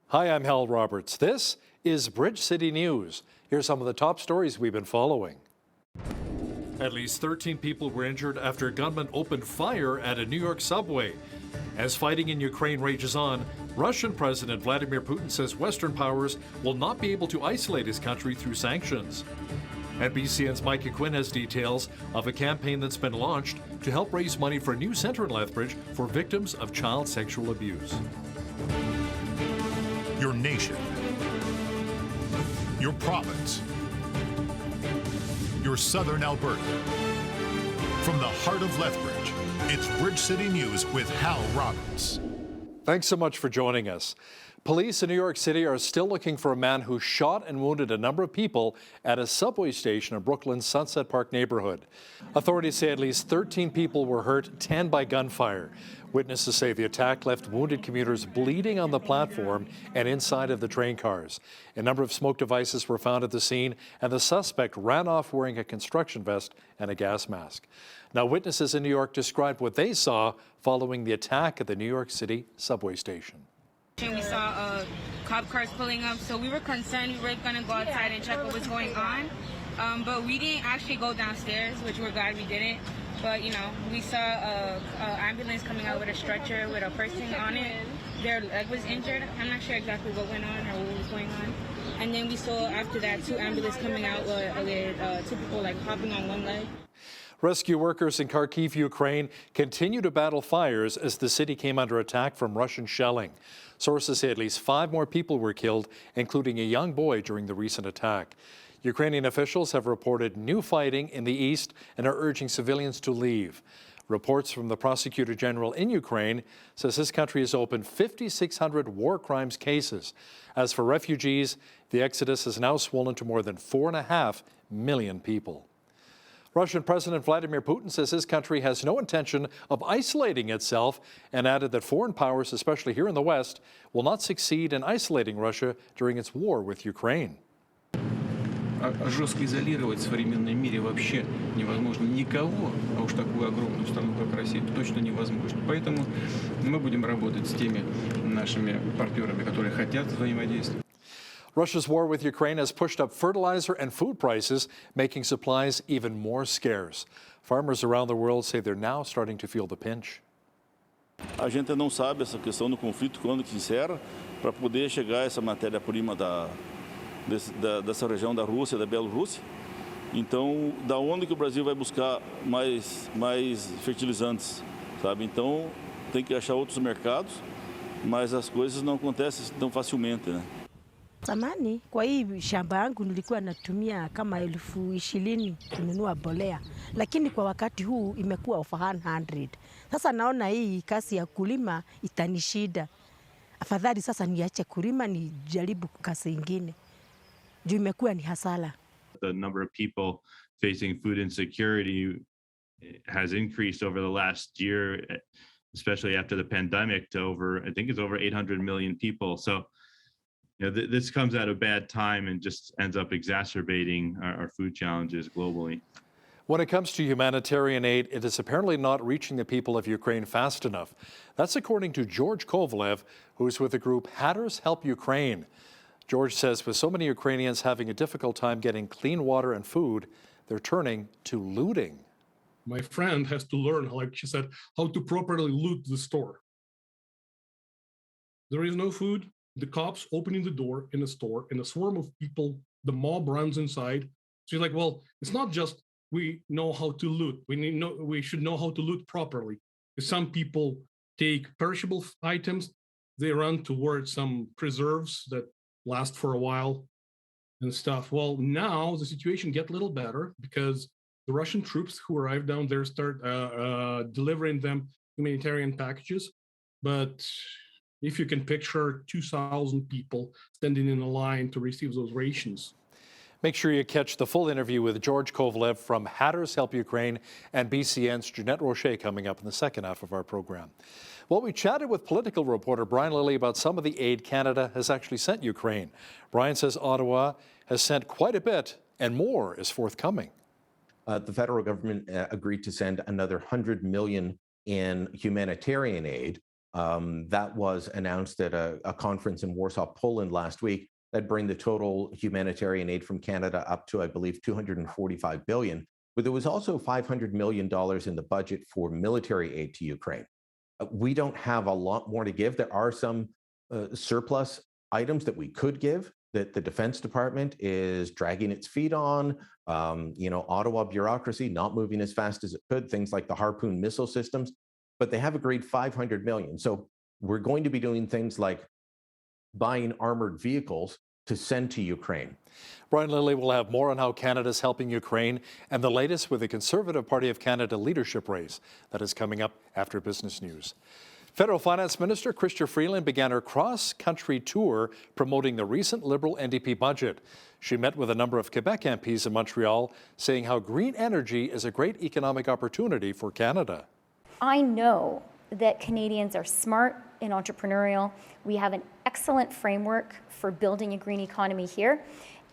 Hi, I'm Hal Roberts. This is Bridge City News. Here's some of the top stories we've been following. At least 13 people were injured after a gunman opened fire at a New York subway. As fighting in Ukraine rages on, Russian President Vladimir Putin says Western powers will not be able to isolate his country through sanctions. And BCN's Micah Quinn has details of a campaign that's been launched to help raise money for a new center in Lethbridge for victims of child sexual abuse. Your nation, your province, your southern Alberta. From the heart of Lethbridge, it's Bridge City News with Hal Roberts. Thanks so much for joining us. Police in New York City are still looking for a man who shot and wounded a number of people at a subway station in Brooklyn's Sunset Park neighborhood. Authorities say at least 13 people were hurt, 10 by gunfire. Witnesses say the attack left wounded commuters bleeding on the platform and inside of the train cars. A number of smoke devices were found at the scene, and the suspect ran off wearing a construction vest and a gas mask. Now, witnesses in New York described what they saw following the attack at the New York City subway station. We saw cop cars pulling up, so we were concerned. We were going to go outside and check what was going on, but we didn't actually go downstairs, which we're glad we didn't. But, you know, we saw an ambulance coming out with a stretcher with a person on it. Their leg was injured. I'm not sure exactly what went on or what was going on. And then we saw after that 2 ambulances coming out with 2 people like hopping on one leg. Rescue workers in Kharkiv, Ukraine, continue to battle fires as the city came under attack from Russian shelling. Sources say at least 5 more people were killed, including a young boy, during the recent attack. Ukrainian officials have reported new fighting in the east and are urging civilians to leave. Reports from the Prosecutor General in Ukraine says his country has opened 5,600 war crimes cases. As for refugees, the exodus has now swollen to more than 4.5 million people. Russian President Vladimir Putin says his country has no intention of isolating itself and added that foreign powers, especially here in the West, will not succeed in isolating Russia during its war with Ukraine. Жестко изолировать в современном мире вообще невозможно никого, а уж такую огромную страну, как Россия, точно невозможно. Поэтому мы будем работать с теми нашими партнерами, которые хотят взаимодействовать. Russia's war with Ukraine has pushed up fertilizer and food prices, making supplies even more scarce. Farmers around the world say they're now starting to feel the pinch. A gente não sabe essa questão do conflito quando que encerra, para poder chegar essa matéria-prima dessa região da Rússia, da Bielorrússia. Então, da onde que o Brasil vai buscar mais fertilizantes, sabe? Então, tem que achar outros mercados, mas as coisas não acontecem tão facilmente, né? Zamani kwa hii shamba yangu nilikuwa natumia kama 20,000 kununua mbolea, lakini kwa wakati huu imekuwa over 100. Sasa naona hii kazi ya kulima itanishida. Afadhali sasa niache kulima nijaribu kazi ingine. Juu imekuwa ni hasara. The number of people facing food insecurity has increased over the last year, especially after the pandemic, to over 800 million people. So, you know, this comes at a bad time and just ends up exacerbating our food challenges globally. When it comes to humanitarian aid, it is apparently not reaching the people of Ukraine fast enough. That's according to George Kovalev, who's with the group Hatters Help Ukraine. George says with so many Ukrainians having a difficult time getting clean water and food, they're turning to looting. My friend has to learn, like she said, how to properly loot the store. There is no food. The cops opening the door in a store, and a swarm of people, the mob runs inside. She's like, well, it's not just we know how to loot. We should know how to loot properly. Some people take perishable items. They run towards some preserves that last for a while and stuff. Well, now the situation get a little better because the Russian troops who arrived down there start delivering them humanitarian packages. But if you can picture 2,000 people standing in a line to receive those rations. Make sure you catch the full interview with George Kovalev from Hatters Help Ukraine and BCN's Jeanette Rocher coming up in the second half of our program. Well, we chatted with political reporter Brian Lilly about some of the aid Canada has actually sent Ukraine. Brian says Ottawa has sent quite a bit and more is forthcoming. The federal government agreed to send another $100 million in humanitarian aid. That was announced at a conference in Warsaw, Poland last week. That'd bring the total humanitarian aid from Canada up to, I believe, $245 billion. But there was also $500 million in the budget for military aid to Ukraine. We don't have a lot more to give. There are some surplus items that we could give that the Defense Department is dragging its feet on. Ottawa bureaucracy not moving as fast as it could, things like the Harpoon missile systems, but they have agreed $500 million. So we're going to be doing things like buying armored vehicles to send to Ukraine. Brian Lilly will have more on how Canada's helping Ukraine and the latest with the Conservative Party of Canada leadership race. That is coming up after Business News. Federal Finance Minister Chrystia Freeland began her cross-country tour promoting the recent Liberal NDP budget. She met with a number of Quebec MPs in Montreal, saying how green energy is a great economic opportunity for Canada. I know that Canadians are smart and entrepreneurial. We have an excellent framework for building a green economy here.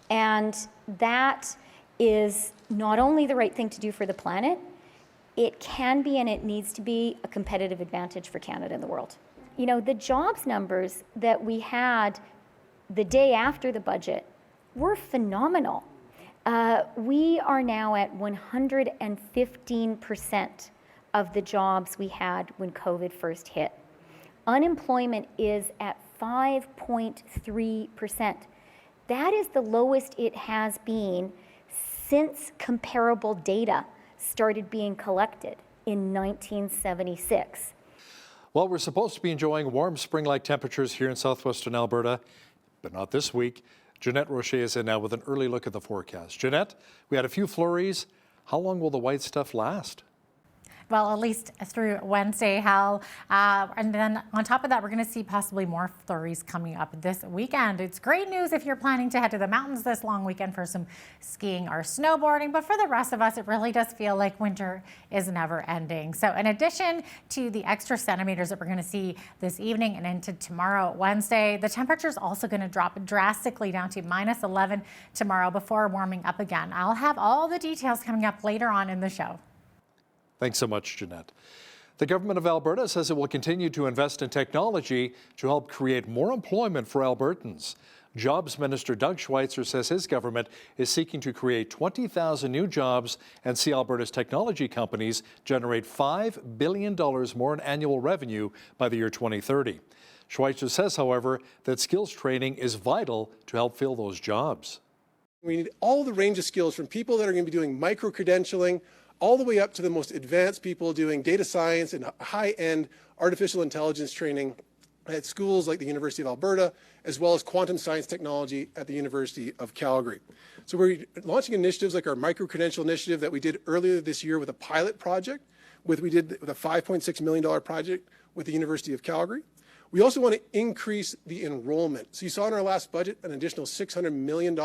And that is not only the right thing to do for the planet, it can be and it needs to be a competitive advantage for Canada in the world. You know, the jobs numbers that we had the day after the budget were phenomenal. We are now at 115% of the jobs we had when COVID first hit. Unemployment is at 5.3%. That is the lowest it has been since comparable data started being collected in 1976. Well, we're supposed to be enjoying warm spring-like temperatures here in southwestern Alberta, but not this week. Jeanette Rocher is in now with an early look at the forecast. Jeanette, we had a few flurries. How long will the white stuff last? Well, at least through Wednesday, Hal. And then on top of that, we're going to see possibly more flurries coming up this weekend. It's great news if you're planning to head to the mountains this long weekend for some skiing or snowboarding. But for the rest of us, it really does feel like winter is never ending. So in addition to the extra centimeters that we're going to see this evening and into tomorrow, Wednesday, the temperature is also going to drop drastically down to -11 tomorrow before warming up again. I'll have all the details coming up later on in the show. Thanks so much, Jeanette. The government of Alberta says it will continue to invest in technology to help create more employment for Albertans. Jobs Minister Doug Schweitzer says his government is seeking to create 20,000 new jobs and see Alberta's technology companies generate $5 billion more in annual revenue by the year 2030. Schweitzer says, however, that skills training is vital to help fill those jobs. We need all the range of skills from people that are going to be doing micro-credentialing all the way up to the most advanced people doing data science and high-end artificial intelligence training at schools like the University of Alberta, as well as quantum science technology at the University of Calgary. So we're launching initiatives like our micro-credential initiative that we did earlier this year with a pilot project, we did with a $5.6 million project with the University of Calgary. We also want to increase the enrollment. So you saw in our last budget an additional $600 million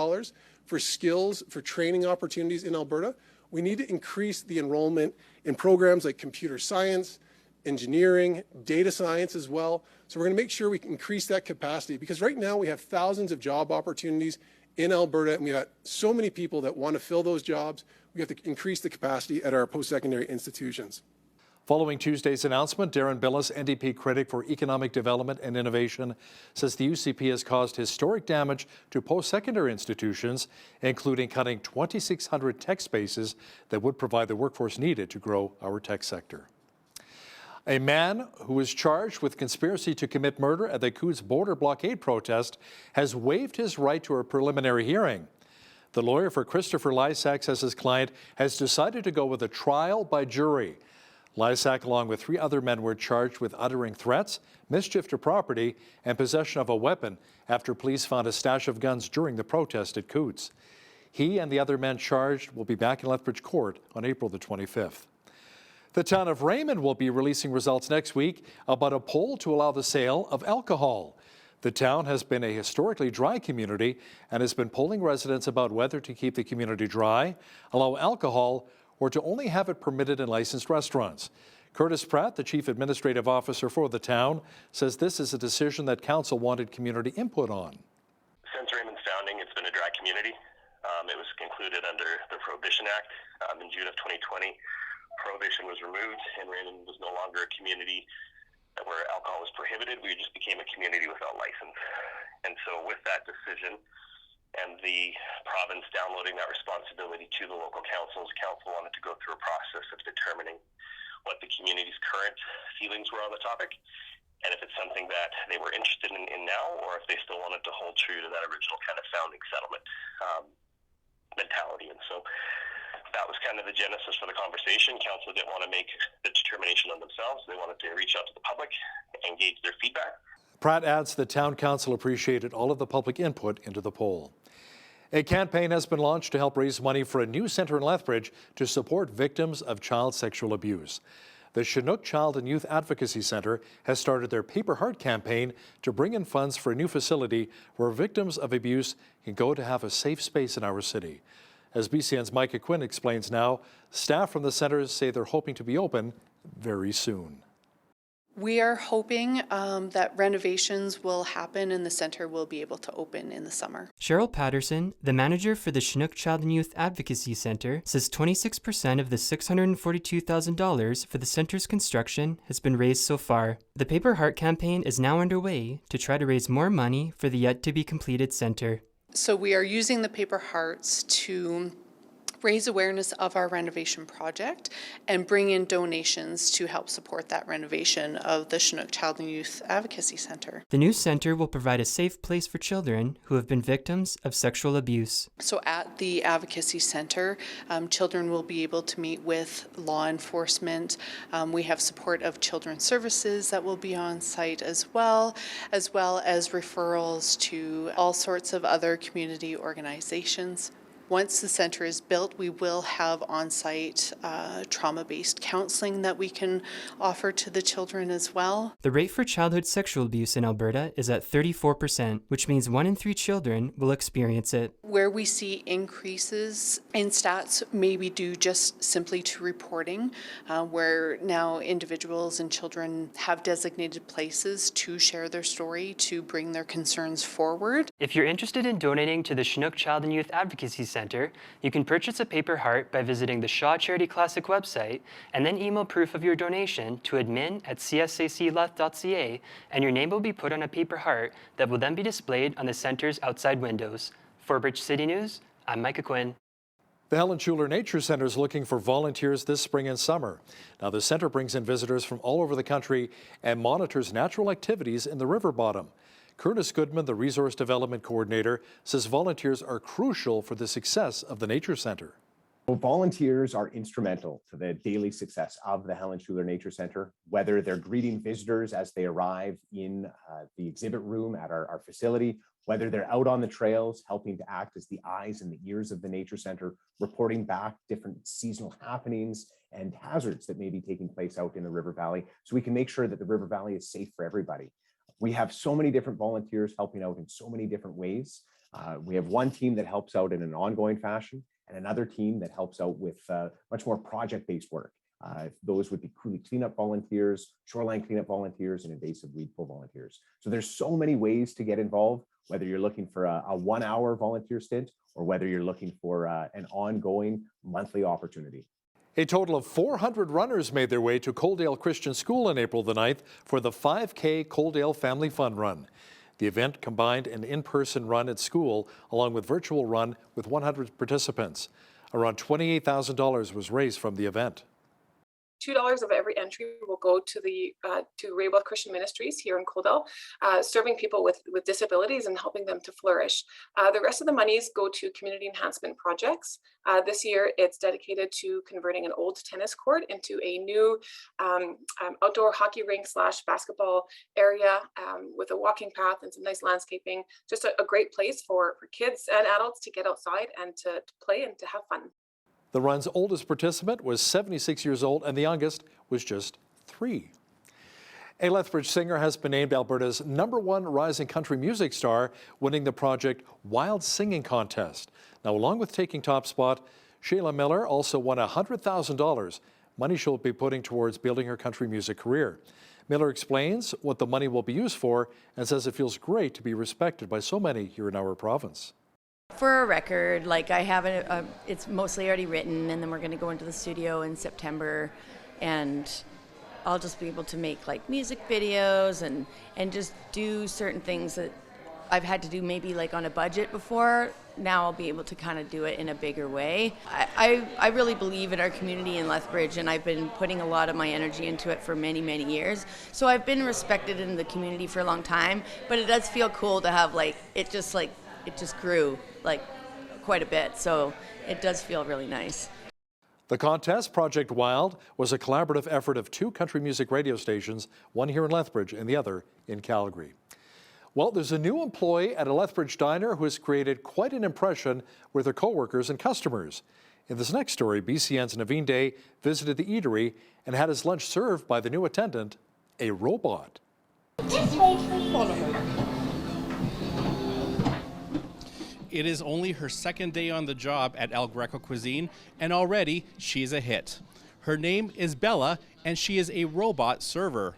for skills, for training opportunities in Alberta. We need to increase the enrollment in programs like computer science, engineering, data science as well. So we're going to make sure we can increase that capacity because right now we have thousands of job opportunities in Alberta and we've got so many people that want to fill those jobs. We have to increase the capacity at our post-secondary institutions. Following Tuesday's announcement, Darren Billis, NDP critic for economic development and innovation, says the UCP has caused historic damage to post-secondary institutions, including cutting 2,600 tech spaces that would provide the workforce needed to grow our tech sector. A man who was charged with conspiracy to commit murder at the Coutts border blockade protest has waived his right to a preliminary hearing. The lawyer for Christopher Lysak says his client has decided to go with a trial by jury. Lysak, along with 3 other men, were charged with uttering threats, mischief to property, and possession of a weapon after police found a stash of guns during the protest at Coutts. He and the other men charged will be back in Lethbridge Court on April the 25th. The town of Raymond will be releasing results next week about a poll to allow the sale of alcohol. The town has been a historically dry community and has been polling residents about whether to keep the community dry, allow alcohol, or to only have it permitted in licensed restaurants. Curtis Pratt, the Chief Administrative Officer for the town, says this is a decision that council wanted community input on. Since Raymond's founding, it's been a dry community. It was concluded under the Prohibition Act in June of 2020. Prohibition was removed and Raymond was no longer a community where alcohol was prohibited, we just became a community without license. And so with that decision and the province downloading that responsibility to the local councils, council wanted to go through a process of determining what the community's current feelings were on the topic, and if it's something that they were interested in now, or if they still wanted to hold true to that original kind of founding settlement mentality. And so that was kind of the genesis for the conversation. Council didn't want to make the determination on themselves. They wanted to reach out to the public, engage their feedback. Pratt adds the town council appreciated all of the public input into the poll. A campaign has been launched to help raise money for a new centre in Lethbridge to support victims of child sexual abuse. The Chinook Child and Youth Advocacy Centre has started their Paper Heart campaign to bring in funds for a new facility where victims of abuse can go to have a safe space in our city. As BCN's Micah Quinn explains now, staff from the centre say they're hoping to be open very soon. We are hoping that renovations will happen and the center will be able to open in the summer. Cheryl Patterson, the manager for the Chinook Child and Youth Advocacy Center, says 26% of the $642,000 for the center's construction has been raised so far. The Paper Heart campaign is now underway to try to raise more money for the yet-to-be-completed center. So we are using the Paper Hearts to raise awareness of our renovation project and bring in donations to help support that renovation of the Chinook Child and Youth Advocacy Center. The new center will provide a safe place for children who have been victims of sexual abuse. So at the Advocacy Center, children will be able to meet with law enforcement. We have support of Children's Services that will be on site as well as referrals to all sorts of other community organizations. Once the center is built, we will have on-site trauma-based counseling that we can offer to the children as well. The rate for childhood sexual abuse in Alberta is at 34%, which means 1 in 3 children will experience it. Where we see increases in stats may be due just simply to reporting, where now individuals and children have designated places to share their story, to bring their concerns forward. If you're interested in donating to the Chinook Child and Youth Advocacy Center, you can purchase a paper heart by visiting the Shaw Charity Classic website and then email proof of your donation to admin@csacleth.ca, and your name will be put on a paper heart that will then be displayed on the center's outside windows. For Bridge City News, I'm Micah Quinn. The Helen Schuler Nature Center is looking for volunteers this spring and summer. Now, the center brings in visitors from all over the country and monitors natural activities in the river bottom. Curtis Goodman, the Resource Development Coordinator, says volunteers are crucial for the success of the Nature Center. Well, volunteers are instrumental to the daily success of the Helen Schuler Nature Center, whether they're greeting visitors as they arrive in the exhibit room at our facility, whether they're out on the trails helping to act as the eyes and the ears of the Nature Center, reporting back different seasonal happenings and hazards that may be taking place out in the river valley, so we can make sure that the river valley is safe for everybody. We have so many different volunteers helping out in so many different ways. We have one team that helps out in an ongoing fashion and another team that helps out with much more project-based work. Those would be coulee cleanup volunteers, shoreline cleanup volunteers, and invasive weed pull volunteers. So there's so many ways to get involved, whether you're looking for a 1-hour volunteer stint or whether you're looking for an ongoing monthly opportunity. A total of 400 runners made their way to Coaldale Christian School on April the 9th for the 5K Coaldale Family Fun Run. The event combined an in-person run at school along with virtual run with 100 participants. Around $28,000 was raised from the event. $2 of every entry will go to the to Raywell Christian Ministries here in Coaldale, serving people with disabilities and helping them to flourish. The rest of the monies go to community enhancement projects. This year, it's dedicated to converting an old tennis court into a new outdoor hockey rink / basketball area with a walking path and some nice landscaping. Just a great place for kids and adults to get outside and to play and to have fun. The run's oldest participant was 76 years old and the youngest was just 3. A Lethbridge singer has been named Alberta's #1 rising country music star, winning the Project Wild Singing Contest. Now, along with taking top spot, Shayla Miller also won $100,000, money she'll be putting towards building her country music career. Miller explains what the money will be used for and says it feels great to be respected by so many here in our province. For a record, like I have it's mostly already written, and then we're going to go into the studio in September and I'll just be able to make like music videos and just do certain things that I've had to do maybe like on a budget before. Now I'll be able to kind of do it in a bigger way. I really believe in our community in Lethbridge, and I've been putting a lot of my energy into it for many, many years. So I've been respected in the community for a long time, but it does feel cool to have like, it just grew like quite a bit. So it does feel really nice. The contest, Project Wild, was a collaborative effort of 2 country music radio stations, one here in Lethbridge and the other in Calgary. Well, there's a new employee at a Lethbridge diner who has created quite an impression with her coworkers and customers. In this next story, BCN's Naveen Day visited the eatery and had his lunch served by the new attendant, a robot. It is only her second day on the job at El Greco Cuisine, and already she's a hit. Her name is Bella, and she is a robot server.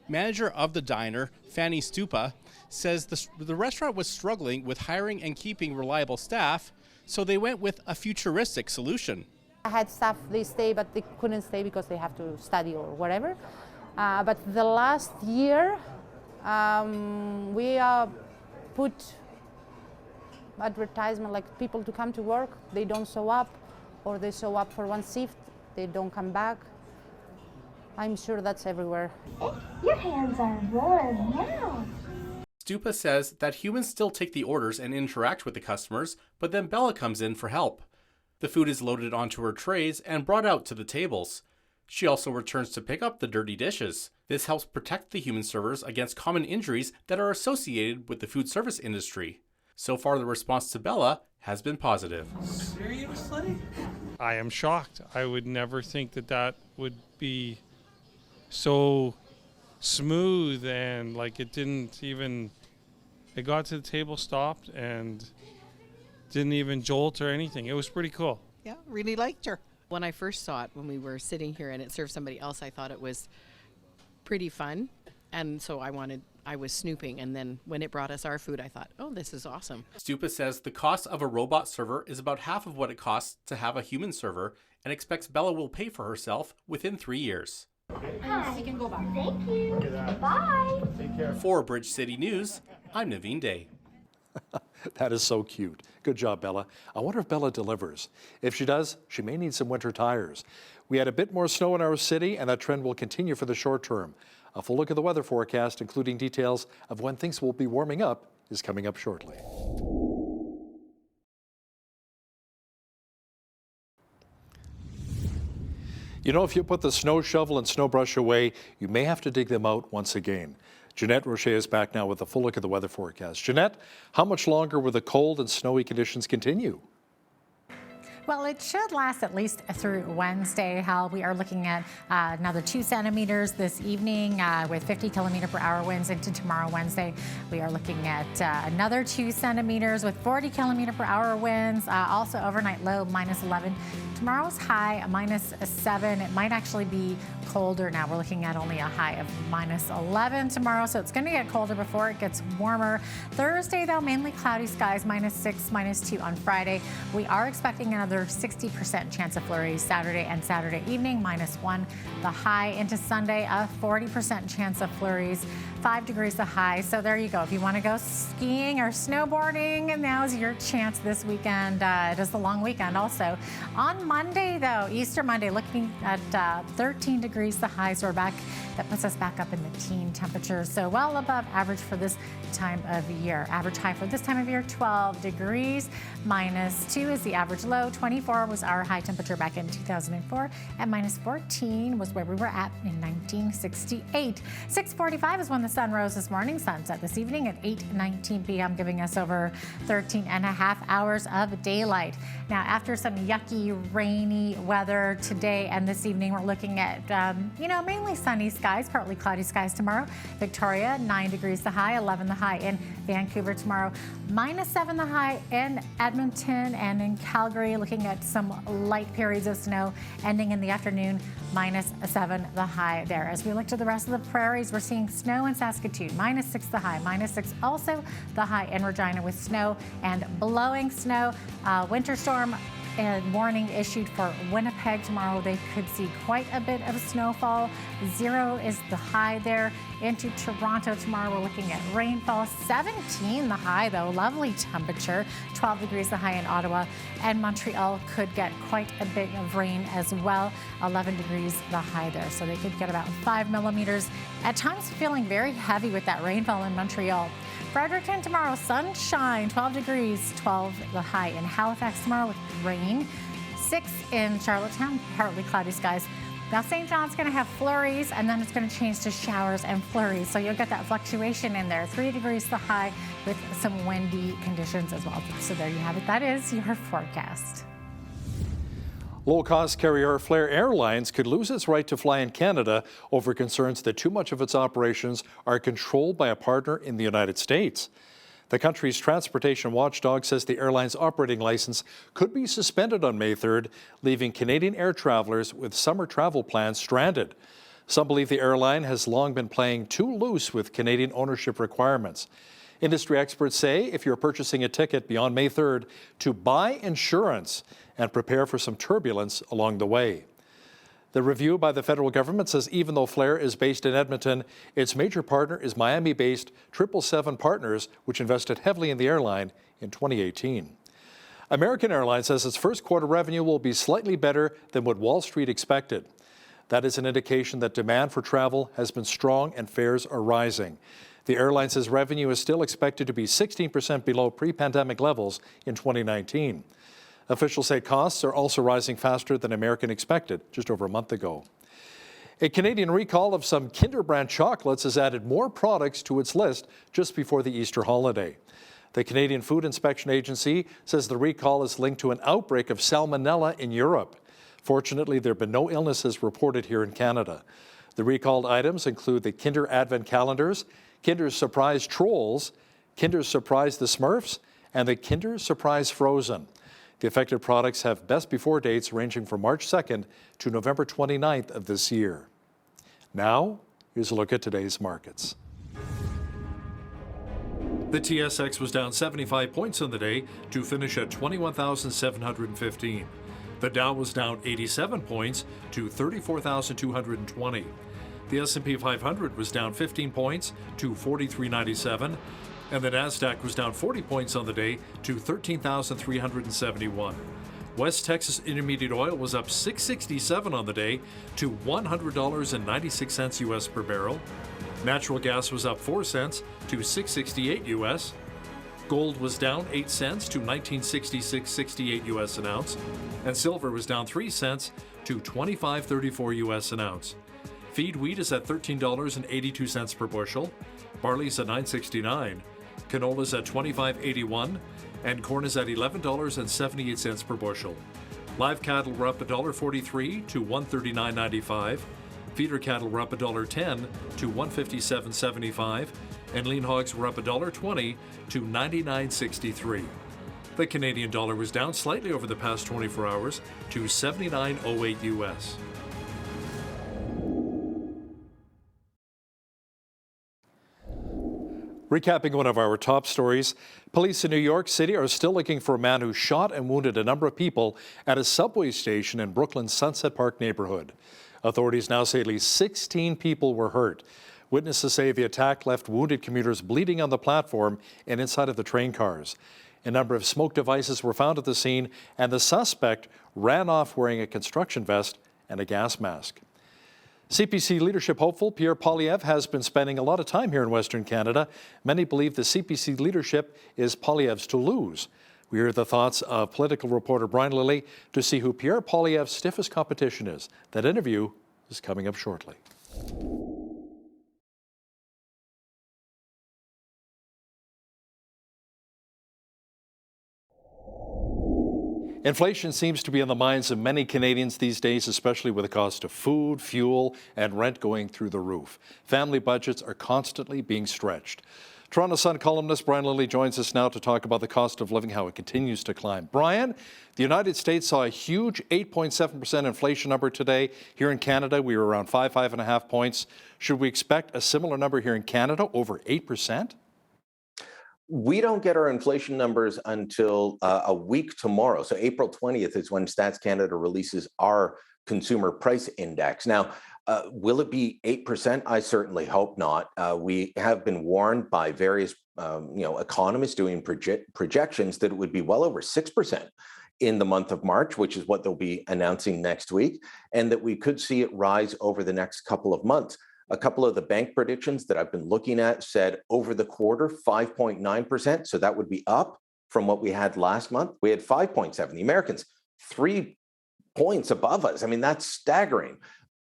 Manager of the diner, Fanny Stupa, says the restaurant was struggling with hiring and keeping reliable staff, so they went with a futuristic solution. I had staff, they stay, but they couldn't stay because they have to study or whatever. But the last year, we put advertisement like people to come to work, they don't show up, or they show up for one shift, they don't come back. I'm sure that's everywhere. Your hands are warm now. Stupa says that humans still take the orders and interact with the customers, but then Bella comes in for help. The food is loaded onto her trays and brought out to the tables. She also returns to pick up the dirty dishes. This helps protect the human servers against common injuries that are associated with the food service industry. So far, the response to Bella has been positive. Seriously? I am shocked. I would never think that would be so smooth, and like it got to the table, stopped, and didn't even jolt or anything. It was pretty cool. Yeah, really liked her. When I first saw it, when we were sitting here and it served somebody else, I thought it was pretty fun. And so I was snooping, and then when it brought us our food, I thought, oh, this is awesome. Stupa says the cost of a robot server is about half of what it costs to have a human server, and expects Bella will pay for herself within 3 years. Hi. You can go back. Thank you. Bye. Take care. For Bridge City News, I'm Naveen Day. That is so cute. Good job, Bella. I wonder if Bella delivers. If she does, she may need some winter tires. We had a bit more snow in our city, and that trend will continue for the short term. A full look at the weather forecast, including details of when things will be warming up, is coming up shortly. You know, if you put the snow shovel and snow brush away, you may have to dig them out once again. Jeanette Rocher is back now with a full look at the weather forecast. Jeanette, how much longer will the cold and snowy conditions continue? Well, it should last at least through Wednesday, Hal. We are looking at another 2 centimeters this evening with 50 kilometer per hour winds into tomorrow, Wednesday. We are looking at another 2 centimeters with 40 kilometer per hour winds. Also overnight low -11. Tomorrow's high -7. It might actually be colder now. We're looking at only a high of -11 tomorrow, so it's going to get colder before it gets warmer. Thursday, though, mainly cloudy skies, -6, -2 on Friday. We are expecting another 60% chance of flurries Saturday and Saturday evening, -1. The high into Sunday, a 40% chance of flurries, 5 degrees the high. So there you go. If you want to go skiing or snowboarding, now's your chance this weekend. It is the long weekend also. On Monday, though, Easter Monday, looking at 13 degrees the high, so we're back. That puts us back up in the teen temperatures, so well above average for this time of year. Average high for this time of year, 12 degrees. -2 is the average low. 24 was our high temperature back in 2004, and -14 was where we were at in 1968. 6:45 is when the sun rose this morning. Sunset this evening at 8:19 p.m., giving us over 13 and a half hours of daylight. Now, after some yucky, rainy weather today and this evening, we're looking at, mainly sunny skies, partly cloudy skies tomorrow. Victoria, 9 degrees the high, 11 the high in Vancouver tomorrow, -7 the high in Edmonton, and in Calgary, looking at some light periods of snow ending in the afternoon, -7 the high there. As we look to the rest of the prairies, we're seeing snow in Saskatoon, -6 the high, -6 also the high in Regina with snow and blowing snow. Winter storm a warning issued for Winnipeg tomorrow. They could see quite a bit of snowfall. 0 is the high there. Into Toronto tomorrow, we're looking at rainfall. 17 the high, though. Lovely temperature. 12 degrees the high in Ottawa. And Montreal could get quite a bit of rain as well. 11 degrees the high there. So they could get about 5 millimeters. At times feeling very heavy with that rainfall in Montreal. Fredericton tomorrow, sunshine, 12 degrees, 12 the high in Halifax tomorrow with rain. 6 in Charlottetown, partly cloudy skies. Now St. John's going to have flurries, and then it's going to change to showers and flurries. So you'll get that fluctuation in there. 3 degrees the high with some windy conditions as well. So there you have it. That is your forecast. Low-cost carrier Flair Airlines could lose its right to fly in Canada over concerns that too much of its operations are controlled by a partner in the United States. The country's transportation watchdog says the airline's operating license could be suspended on May 3rd, leaving Canadian air travelers with summer travel plans stranded. Some believe the airline has long been playing too loose with Canadian ownership requirements. Industry experts say if you're purchasing a ticket beyond May 3rd, to buy insurance and prepare for some turbulence along the way. The review by the federal government says even though Flair is based in Edmonton, its major partner is Miami-based 777 Partners, which invested heavily in the airline in 2018. American Airlines says its first quarter revenue will be slightly better than what Wall Street expected. That is an indication that demand for travel has been strong and fares are rising. The airline says revenue is still expected to be 16% below pre-pandemic levels in 2019. Officials say costs are also rising faster than American expected just over a month ago. A Canadian recall of some Kinder brand chocolates has added more products to its list just before the Easter holiday. The Canadian Food Inspection Agency says the recall is linked to an outbreak of salmonella in Europe. Fortunately, there have been no illnesses reported here in Canada. The recalled items include the Kinder Advent Calendars, Kinder Surprise Trolls, Kinder Surprise the Smurfs, and the Kinder Surprise Frozen. The affected products have best before dates ranging from March 2nd to November 29th of this year. Now, here's a look at today's markets. The TSX was down 75 points on the day to finish at 21,715. The Dow was down 87 points to 34,220. The S&P 500 was down 15 points to 4397. And the Nasdaq was down 40 points on the day to 13,371. West Texas Intermediate Oil was up $6.67 on the day to $100.96 U.S. per barrel. Natural gas was up 4 cents to $6.68 U.S. Gold was down 8 cents to $19.6668 U.S. an ounce. And silver was down 3 cents to $25.34 U.S. an ounce. Feed wheat is at $13.82 per bushel. Barley is at $9.69. Canola is at $25.81, and corn is at $11.78 per bushel. Live cattle were up $1.43 to $139.95. Feeder cattle were up $1.10 to $157.75, and lean hogs were up $1.20 to $99.63. The Canadian dollar was down slightly over the past 24 hours to 79.08 U.S. Recapping one of our top stories, police in New York City are still looking for a man who shot and wounded a number of people at a subway station in Brooklyn's Sunset Park neighborhood. Authorities now say at least 16 people were hurt. Witnesses say the attack left wounded commuters bleeding on the platform and inside of the train cars. A number of smoke devices were found at the scene, and the suspect ran off wearing a construction vest and a gas mask. CPC leadership hopeful Pierre Poilievre has been spending a lot of time here in Western Canada. Many believe the CPC leadership is Poilievre's to lose. We hear the thoughts of political reporter Brian Lilly to see who Pierre Poilievre's stiffest competition is. That interview is coming up shortly. Inflation seems to be on the minds of many Canadians these days, especially with the cost of food, fuel, and rent going through the roof. Family budgets are constantly being stretched. Toronto Sun columnist Brian Lilly joins us now to talk about the cost of living, how it continues to climb. Brian, the United States saw a huge 8.7% inflation number today. Here in Canada, we were around 5.5 points. Should we expect a similar number here in Canada, over 8%? We don't get our inflation numbers until a week tomorrow. So April 20th is when Stats Canada releases our consumer price index. Now, will it be 8%? I certainly hope not. We have been warned by various economists doing projections that it would be well over 6% in the month of March, which is what they'll be announcing next week, and that we could see it rise over the next couple of months. A couple of the bank predictions that I've been looking at said over the quarter, 5.9%. So that would be up from what we had last month. We had 5.7. The Americans, 3 points above us. I mean, that's staggering.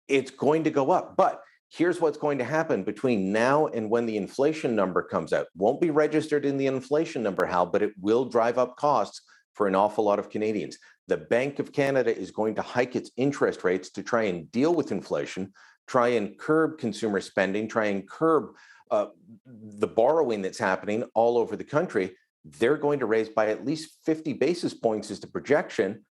It's going to go up. But here's what's going to happen between now and when the inflation number comes out. Won't be registered in the inflation number, Hal, but it will drive up costs for an awful lot of Canadians. The Bank of Canada is going to hike its interest rates to try and deal with inflation, try and curb consumer spending, try and curb the borrowing that's happening all over the country. They're going to raise by at least 50 basis points is the projection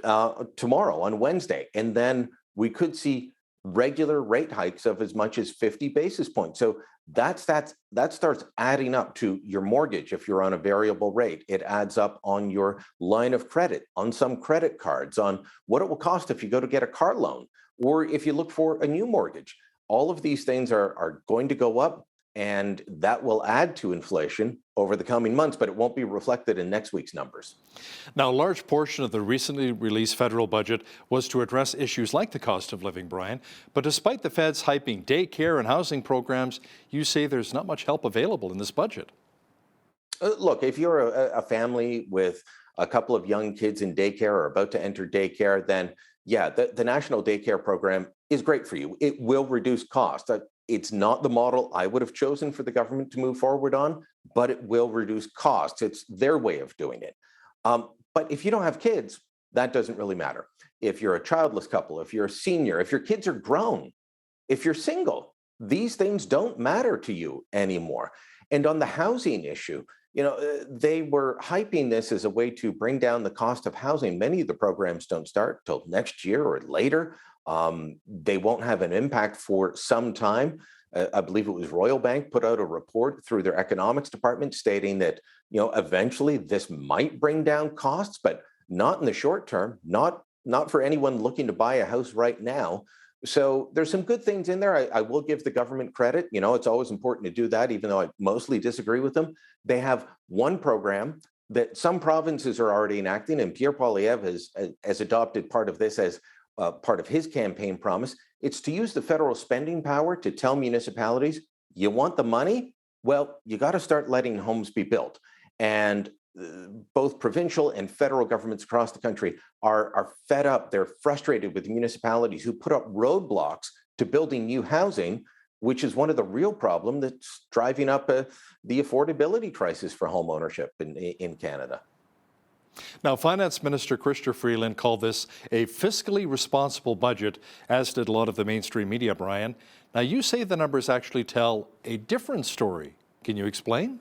tomorrow on Wednesday. And then we could see regular rate hikes of as much as 50 basis points. So that starts adding up to your mortgage if you're on a variable rate. It adds up on your line of credit, on some credit cards, on what it will cost if you go to get a car loan, or if you look for a new mortgage. All of these things are going to go up, and that will add to inflation over the coming months, but it won't be reflected in next week's numbers. Now, a large portion of the recently released federal budget was to address issues like the cost of living, Brian. But despite the feds hyping daycare and housing programs, you say there's not much help available in this budget. Look, if you're a family with a couple of young kids in daycare or about to enter daycare, then yeah, the National Daycare Program is great for you. It will reduce costs. It's not the model I would have chosen for the government to move forward on, but it will reduce costs. It's their way of doing it. But if you don't have kids, that doesn't really matter. If you're a childless couple, if you're a senior, if your kids are grown, if you're single, these things don't matter to you anymore. And on the housing issue, they were hyping this as a way to bring down the cost of housing. Many of the programs don't start till next year or later. They won't have an impact for some time. I believe it was Royal Bank put out a report through their economics department stating that, eventually this might bring down costs, but not in the short term, not for anyone looking to buy a house right now. So there's some good things in there. I will give the government credit. It's always important to do that, even though I mostly disagree with them. They have one program that some provinces are already enacting, and Pierre Poilievre has adopted part of this as part of his campaign promise. It's to use the federal spending power to tell municipalities, you want the money? Well, you got to start letting homes be built. And both provincial and federal governments across the country are fed up. They're frustrated with municipalities who put up roadblocks to building new housing, which is one of the real problems that's driving up the affordability crisis for home ownership in Canada. Now, Finance Minister Chrystia Freeland called this a fiscally responsible budget, as did a lot of the mainstream media, Brian. Now, you say the numbers actually tell a different story. Can you explain?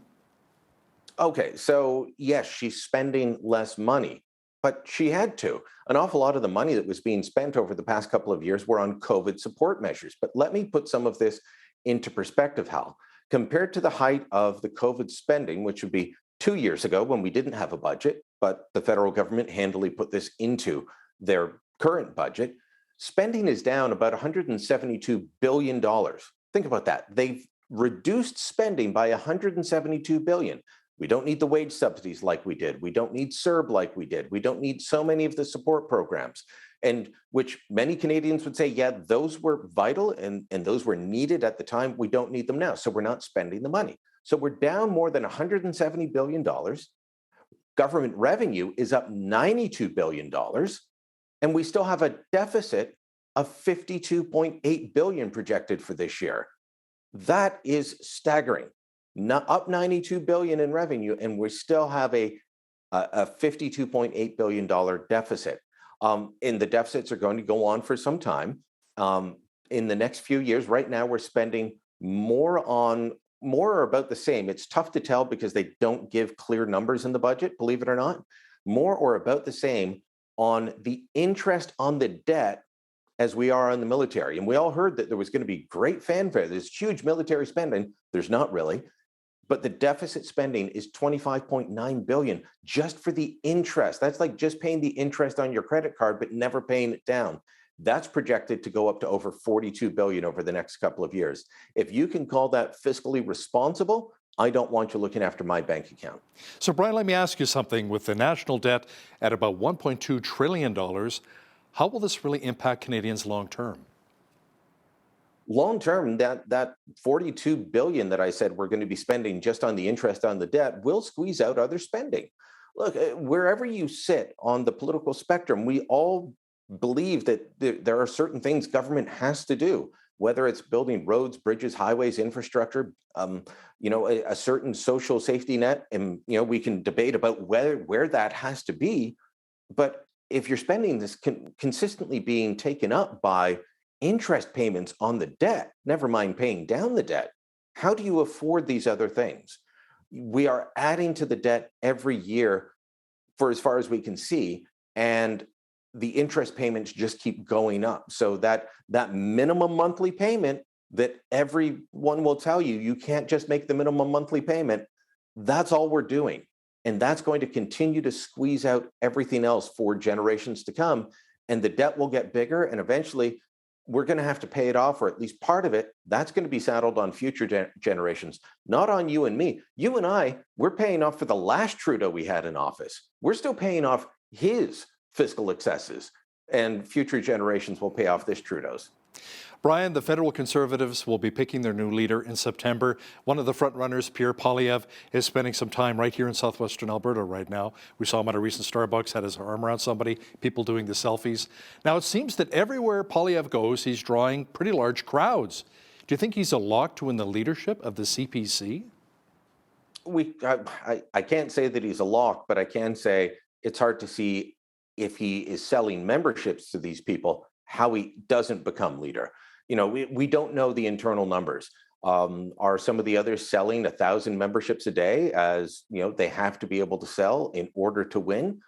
Okay, so yes, she's spending less money, but she had to. An awful lot of the money that was being spent over the past couple of years were on COVID support measures. But let me put some of this into perspective, Hal. Compared to the height of the COVID spending, which would be 2 years ago when we didn't have a budget, but the federal government handily put this into their current budget, spending is down about $172 billion. Think about that. They've reduced spending by $172 billion. We don't need the wage subsidies like we did. We don't need CERB like we did. We don't need so many of the support programs, and which many Canadians would say, yeah, those were vital and those were needed at the time. We don't need them now. So we're not spending the money. So we're down more than $170 billion. Government revenue is up $92 billion. And we still have a deficit of $52.8 billion projected for this year. That is staggering. Up $92 billion in revenue, and we still have a $52.8 billion deficit. And the deficits are going to go on for some time. In the next few years, right now, we're spending more or about the same. It's tough to tell because they don't give clear numbers in the budget, believe it or not. More or about the same on the interest on the debt as we are on the military. And we all heard that there was going to be great fanfare. There's huge military spending. There's not really. but the deficit spending is 25.9 billion just for the interest. That's like just paying the interest on your credit card, but never paying it down. That's projected to go up to over 42 billion over the next couple of years. If you can call that fiscally responsible, I don't want you looking after my bank account. So, Brian, let me ask you something. With the national debt at about $1.2 trillion, how will this really impact Canadians long term? Long term, that 42 billion that I said we're going to be spending just on the interest on the debt will squeeze out other spending. Look, wherever you sit on the political spectrum, we all believe that there are certain things government has to do, whether it's building roads, bridges, highways, infrastructure, a certain social safety net, and we can debate about where that has to be. But if you're spending this consistently being taken up by interest payments on the debt, never mind paying down the debt, how do you afford these other things? We are adding to the debt every year for as far as we can see, and the interest payments just keep going up. So that minimum monthly payment that everyone will tell you, you can't just make the minimum monthly payment, that's all we're doing. And that's going to continue to squeeze out everything else for generations to come. And the debt will get bigger, and eventually we're going to have to pay it off, or at least part of it. That's going to be saddled on future generations, not on you and me. You and I, we're paying off for the last Trudeau we had in office. We're still paying off his fiscal excesses, and future generations will pay off this Trudeau's. Brian, the federal Conservatives will be picking their new leader in September. One of the frontrunners, Pierre Poilievre, is spending some time right here in southwestern Alberta right now. We saw him at a recent Starbucks, had his arm around somebody, people doing the selfies. Now, it seems that everywhere Poilievre goes, he's drawing pretty large crowds. Do you think he's a lock to win the leadership of the CPC? I can't say that he's a lock, but I can say it's hard to see if he is selling memberships to these people, how he doesn't become leader. We don't know the internal numbers. Are some of the others selling 1,000 memberships a day, as they have to be able to sell in order to win?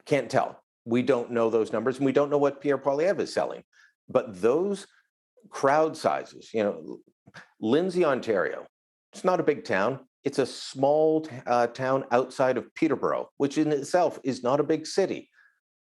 Can't tell. We don't know those numbers, and we don't know what Pierre Poilievre is selling. But those crowd sizes, Lindsay, Ontario, it's not a big town. It's a small town outside of Peterborough, which in itself is not a big city.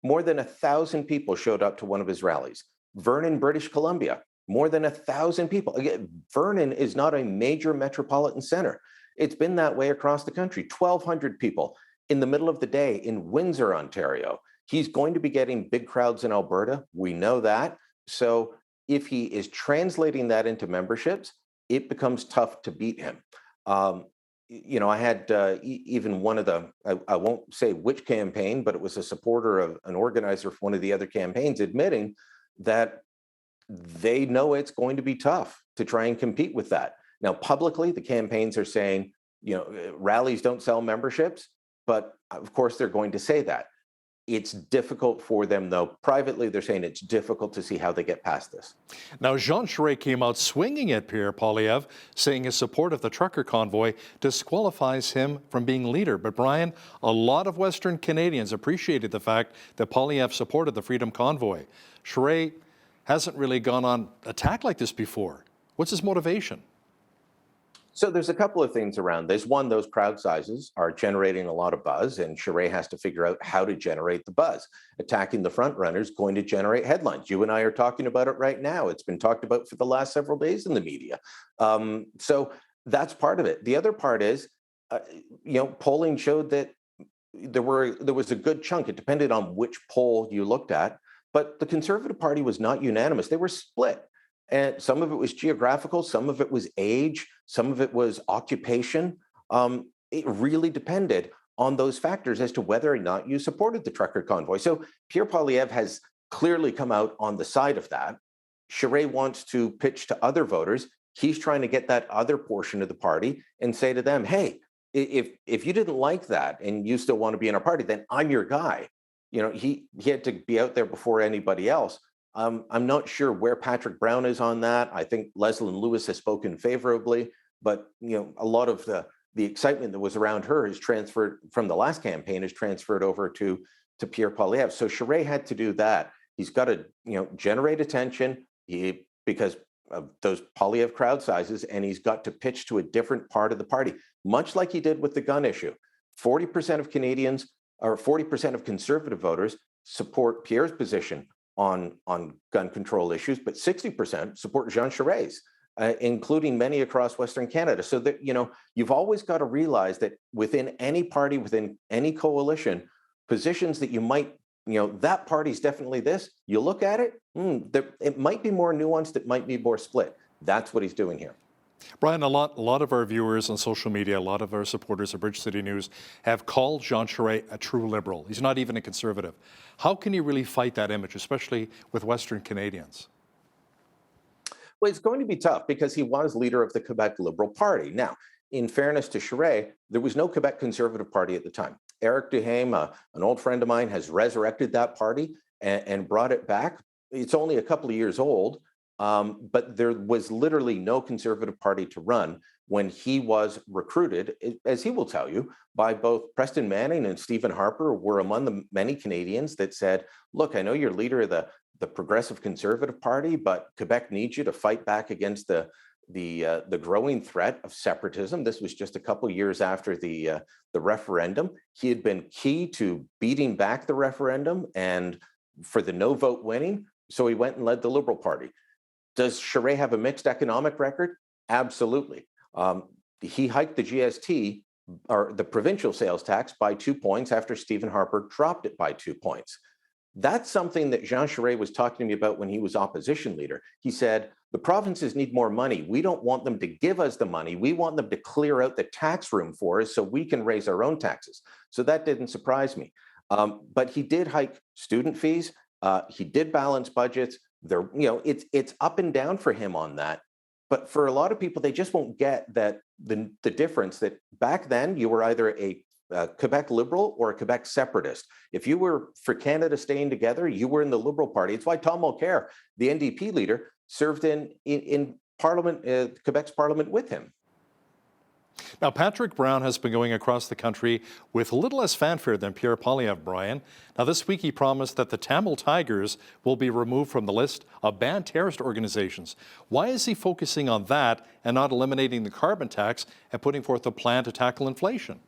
More than 1,000 people showed up to one of his rallies. Vernon, British Columbia, more than 1,000 people. Again, Vernon is not a major metropolitan center. It's been that way across the country. 1,200 people in the middle of the day in Windsor, Ontario. He's going to be getting big crowds in Alberta. We know that. So if he is translating that into memberships, it becomes tough to beat him. I had even one of I won't say which campaign, but it was a supporter of an organizer for one of the other campaigns admitting that they know it's going to be tough to try and compete with that. Now, publicly, the campaigns are saying, rallies don't sell memberships, but of course they're going to say that. It's difficult for them, though. Privately, they're saying it's difficult to see how they get past this. Now, Jean Charest came out swinging at Pierre Poilievre, saying his support of the trucker convoy disqualifies him from being leader. But Brian, a lot of Western Canadians appreciated the fact that Poilievre supported the Freedom Convoy. Charest hasn't really gone on attack like this before. What's his motivation? So there's a couple of things around this. One, those crowd sizes are generating a lot of buzz, and Charest has to figure out how to generate the buzz. Attacking the front runner is going to generate headlines. You and I are talking about it right now. It's been talked about for the last several days in the media. So that's part of it. The other part is, polling showed that there was a good chunk. It depended on which poll you looked at, but the Conservative Party was not unanimous. They were split. And some of it was geographical, some of it was age, some of it was occupation. It really depended on those factors as to whether or not you supported the trucker convoy. So Pierre Poilievre has clearly come out on the side of that. Charest wants to pitch to other voters. He's trying to get that other portion of the party and say to them, hey, if you didn't like that and you still want to be in our party, then I'm your guy. He had to be out there before anybody else. I'm not sure where Patrick Brown is on that. I think Leslyn Lewis has spoken favorably, but a lot of the excitement that was around her is transferred from the last campaign is transferred over to Pierre Poilievre. So Charest had to do that. He's got to generate attention because those Polyev crowd sizes, and he's got to pitch to a different part of the party, much like he did with the gun issue. 40% of Canadians, or 40% of Conservative voters, support Pierre's position on gun control issues, but 60% support Jean Charest's, including many across Western Canada. So that, you've always got to realize that within any party, within any coalition, positions that you might, that party's definitely this, you look at it, it might be more nuanced, it might be more split. That's what he's doing here. Brian, a lot of our viewers on social media, a lot of our supporters of Bridge City News have called Jean Charest a true liberal. He's not even a conservative. How can he really fight that image, especially with Western Canadians? Well, it's going to be tough because he was leader of the Quebec Liberal Party. Now, in fairness to Charest, there was no Quebec Conservative Party at the time. Eric Duhaime, an old friend of mine, has resurrected that party and brought it back. It's only a couple of years old, but there was literally no Conservative Party to run when he was recruited, as he will tell you, by both Preston Manning and Stephen Harper, were among the many Canadians that said, look, I know you're leader of the Progressive Conservative Party, but Quebec needs you to fight back against the growing threat of separatism. This was just a couple of years after the referendum. He had been key to beating back the referendum and for the no vote winning. So he went and led the Liberal Party. Does Charest have a mixed economic record? Absolutely. He hiked the GST, or the provincial sales tax, by 2 points after Stephen Harper dropped it by 2 points. That's something that Jean Charest was talking to me about when he was opposition leader. He said, the provinces need more money. We don't want them to give us the money. We want them to clear out the tax room for us so we can raise our own taxes. So that didn't surprise me. But he did hike student fees. He did balance budgets. It's up and down for him on that. But for a lot of people, they just won't get that the difference that back then you were either a Quebec Liberal or a Quebec separatist. If you were for Canada staying together, you were in the Liberal Party. It's why Tom Mulcair, the NDP leader, served in Parliament, Quebec's Parliament with him. Now, Patrick Brown has been going across the country with a little less fanfare than Pierre Poilievre, Brian. Now, this week he promised that the Tamil Tigers will be removed from the list of banned terrorist organizations. Why is he focusing on that and not eliminating the carbon tax and putting forth a plan to tackle inflation?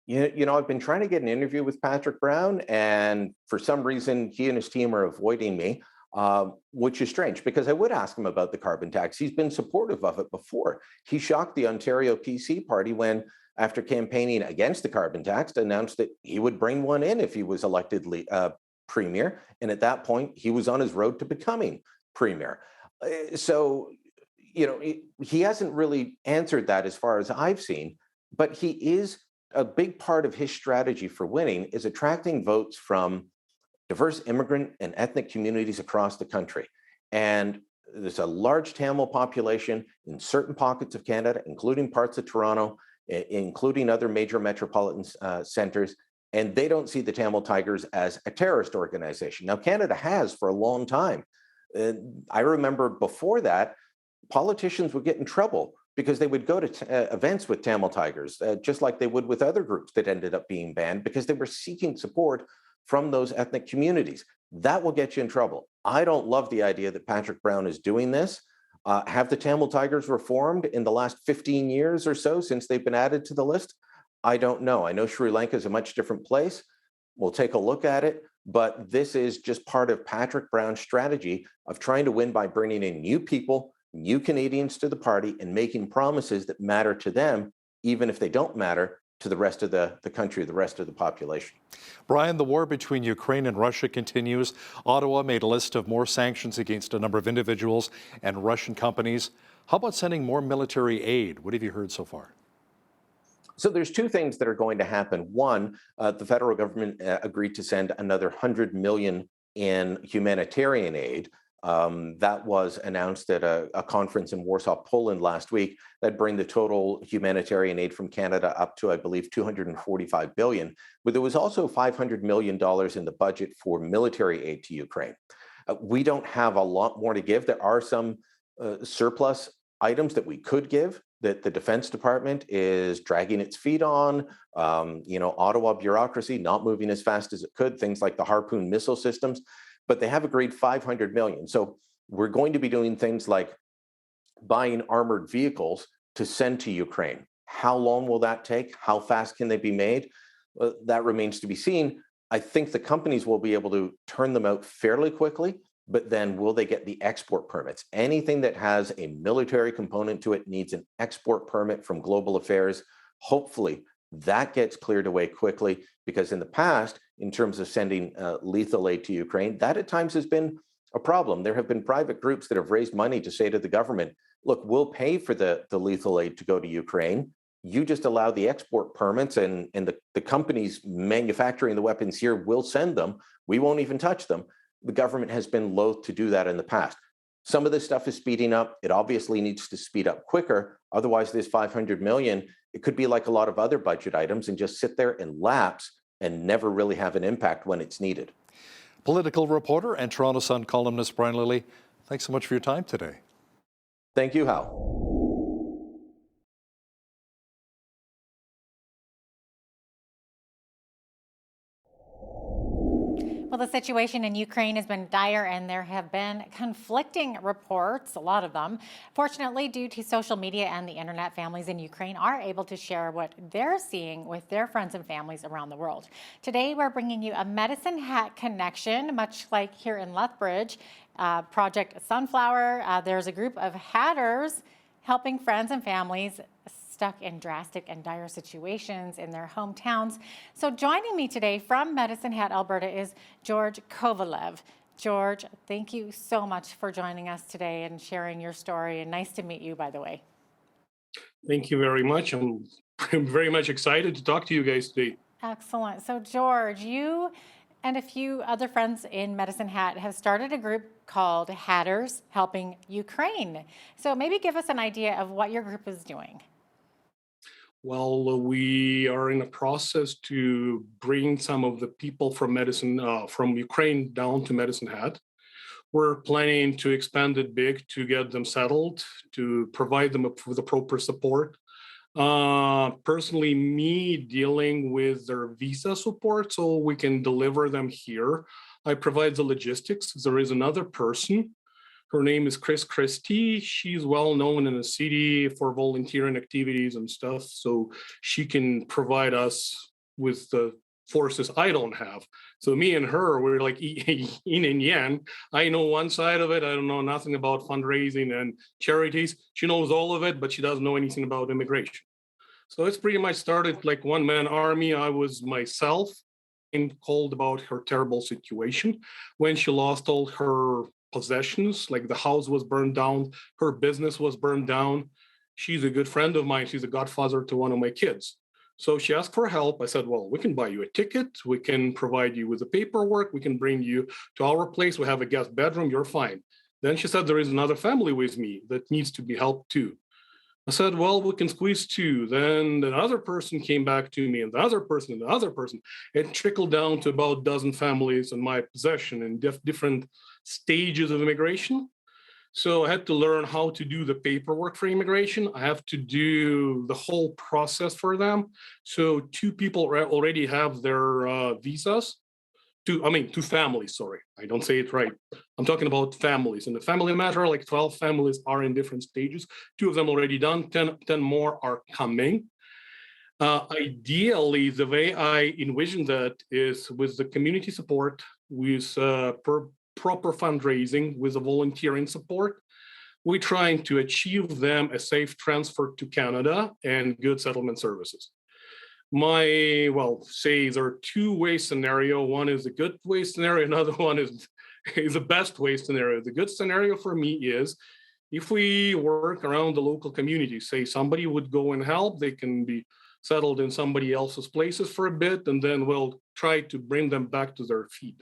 I've been trying to get an interview with Patrick Brown, and for some reason, he and his team are avoiding me, which is strange because I would ask him about the carbon tax. He's been supportive of it before. He shocked the Ontario PC party when, after campaigning against the carbon tax, announced that he would bring one in if he was elected premier. And at that point, he was on his road to becoming premier. So, he hasn't really answered that as far as I've seen, but he is. A big part of his strategy for winning is attracting votes from diverse immigrant and ethnic communities across the country. And there's a large Tamil population in certain pockets of Canada, including parts of Toronto, including other major metropolitan centers, and they don't see the Tamil Tigers as a terrorist organization. Now, Canada has for a long time. I remember before that, politicians would get in trouble because they would go to events with Tamil Tigers, just like they would with other groups that ended up being banned because they were seeking support from those ethnic communities. That will get you in trouble. I don't love the idea that Patrick Brown is doing this. Have the Tamil Tigers reformed in the last 15 years or so since they've been added to the list? I don't know. I know Sri Lanka is a much different place. We'll take a look at it. But this is just part of Patrick Brown's strategy of trying to win by bringing in new people, new Canadians to the party and making promises that matter to them, even if they don't matter to the rest of the country, the rest of the population. Brian, the war between Ukraine and Russia continues. Ottawa made a list of more sanctions against a number of individuals and Russian companies. How about sending more military aid? What have you heard so far? So there's two things that are going to happen. One, the federal government agreed to send another $100 million in humanitarian aid. That was announced at a conference in Warsaw, Poland last week. That'd bring the total humanitarian aid from Canada up to, I believe, $245 billion. But there was also $500 million in the budget for military aid to Ukraine. We don't have a lot more to give. There are some surplus items that we could give that the Defense Department is dragging its feet on. Ottawa bureaucracy not moving as fast as it could, things like the Harpoon missile systems. But they have agreed $500 million. So We're going to be doing things like buying armored vehicles to send to Ukraine. How long will that take? How fast can they be made? That remains to be seen. I think the companies will be able to turn them out fairly quickly, but then will they get the export permits? Anything that has a military component to it needs an export permit from Global Affairs. Hopefully that gets cleared away quickly, because in the past, in terms of sending lethal aid to Ukraine, that at times has been a problem. There have been private groups that have raised money to say to the government, look, we'll pay for the lethal aid to go to Ukraine. You just allow the export permits, and the companies manufacturing the weapons here will send them. We won't even touch them. The government has been loath to do that in the past. Some of this stuff is speeding up. It obviously needs to speed up quicker. Otherwise, this $500 million, it could be like a lot of other budget items and just sit there and lapse and never really have an impact when it's needed. Political reporter and Toronto Sun columnist Brian Lilly, thanks so much for your time today. Thank you, Hal. Well, the situation in Ukraine has been dire, and there have been conflicting reports, a lot of them. Fortunately, due to social media and the internet, families in Ukraine are able to share what they're seeing with their friends and families around the world. Today, we're bringing you a Medicine Hat connection, much like here in Lethbridge, Project Sunflower. There's a group of hatters helping friends and families stuck in drastic and dire situations in their hometowns. So joining me today from Medicine Hat, Alberta, is George Kovalev. George, thank you so much for joining us today and sharing your story, and nice to meet you, by the way. Thank you very much. I'm very much excited to talk to you guys today. Excellent. So George, you and a few other friends in Medicine Hat have started a group called Hatters Helping Ukraine. So maybe give us an idea of what your group is doing. Well, we are in a process to bring some of the people from Ukraine down to Medicine Hat. We're planning to expand it big to get them settled, to provide them with the proper support. Personally, me dealing with their visa support so we can deliver them here. I provide the logistics. There is another person. Her name is Christie. She's well known in the city for volunteering activities and stuff. So she can provide us with the forces I don't have. So me and her, we're like yin and yang. I know one side of it. I don't know nothing about fundraising and charities. She knows all of it, but she doesn't know anything about immigration. So it's pretty much started like one-man army. I was myself and called about her terrible situation when she lost all her possessions, like the house was burned down, her business was burned down. She's a good friend of mine. She's a godfather to one of my kids. So she asked for help. I said, well, we can buy you a ticket. We can provide you with the paperwork. We can bring you to our place. We have a guest bedroom. You're fine. Then she said, there is another family with me that needs to be helped too. I said, well, we can squeeze two. Then another person came back to me, and the other person, and the other person. It trickled down to about a dozen families in my possession in different stages of immigration. So I had to learn how to do the paperwork for immigration. I have to do the whole process for them. So two people already have their visas. Two families, sorry. I don't say it right. I'm talking about families. In the family matter, like 12 families are in different stages. 2 of them already done, 10 more are coming. Ideally, the way I envision that is with the community support, with proper fundraising, with the volunteering support. We're trying to achieve them a safe transfer to Canada and good settlement services. Say there are 2-way scenario. One is a good way scenario. Another one is a best way scenario. The good scenario for me is if we work around the local community, say somebody would go and help, they can be settled in somebody else's places for a bit, and then we'll try to bring them back to their feet.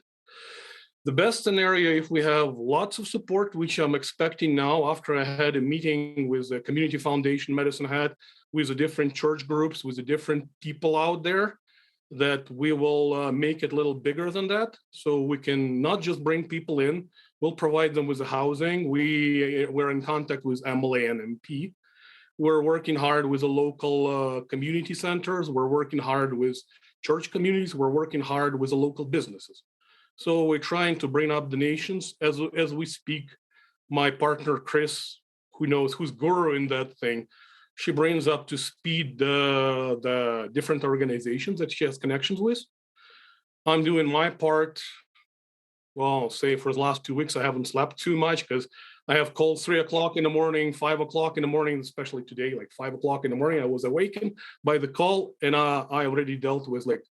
The best scenario, if we have lots of support, which I'm expecting now after I had a meeting with the Community Foundation Medicine Hat, with the different church groups, with the different people out there, that we will make it a little bigger than that. So we can not just bring people in, we'll provide them with the housing. We're in contact with MLA and MP. We're working hard with the local community centers. We're working hard with church communities. We're working hard with the local businesses. So we're trying to bring up donations as we speak. my partner, Chris, who knows who's guru in that thing, she brings up to speed the different organizations that she has connections with. I'm doing my part. Well, say for the last 2 weeks, I haven't slept too much because I have calls 3 o'clock in the morning, 5 o'clock in the morning, especially today, like 5 o'clock in the morning. I was awakened by the call, and I already dealt with like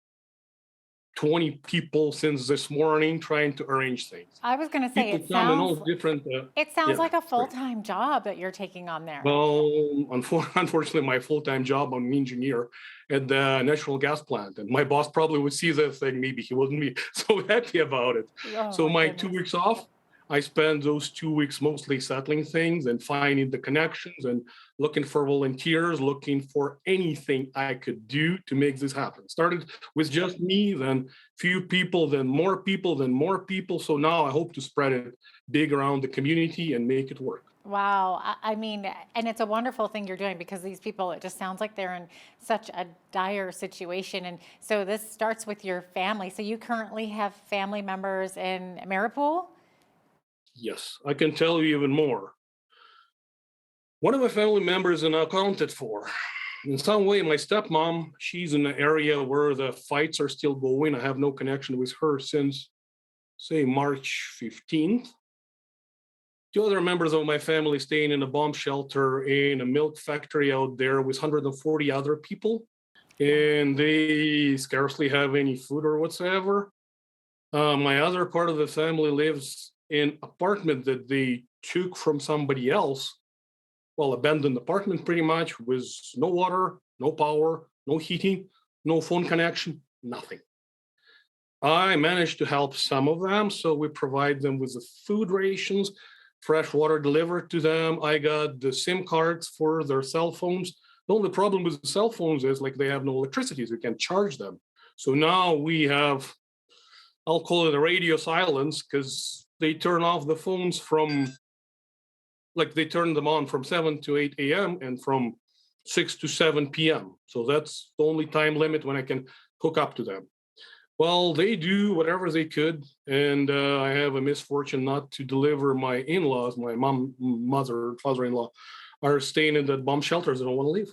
20 people since this morning trying to arrange things. I was going to say, People come in all different. it sounds yeah, like a sorry. full-time job that you're taking on there. Well, unfortunately, my full-time job, I'm an engineer at the natural gas plant, and my boss probably would see that thing. Maybe he wouldn't be so happy about it. Oh, So my goodness. 2 weeks off, I spent those 2 weeks mostly settling things and finding the connections and looking for volunteers, looking for anything I could do to make this happen. Started with just me, then few people, then more people, then more people. So now I hope to spread it big around the community and make it work. Wow. I mean, and it's a wonderful thing you're doing because these people, it just sounds like they're in such a dire situation. And so this starts with your family. So you currently have family members in Mariupol? Yes, I can tell you even more. One of my family members is accounted for. In some way, my stepmom, she's in an area where the fights are still going. I have no connection with her since, say, March 15th. Two other members of my family staying in a bomb shelter in a milk factory out there with 140 other people, and they scarcely have any food or whatsoever. My other part of the family lives in apartment that they took from somebody else, well, abandoned apartment pretty much, with no water, no power, no heating, no phone connection, nothing. I managed to help some of them, so we provide them with the food rations, fresh water delivered to them. I got the SIM cards for their cell phones. The only problem with the cell phones is like they have no electricity, so you can't charge them. So now we have, I'll call it a radio silence, because they turn off the phones from, like they turn them on from 7 to 8 a.m. and from 6 to 7 p.m. So that's the only time limit when I can hook up to them. Well, they do whatever they could, and I have a misfortune not to deliver my in-laws. My mother, father-in-law are staying in that bomb shelters. They don't want to leave.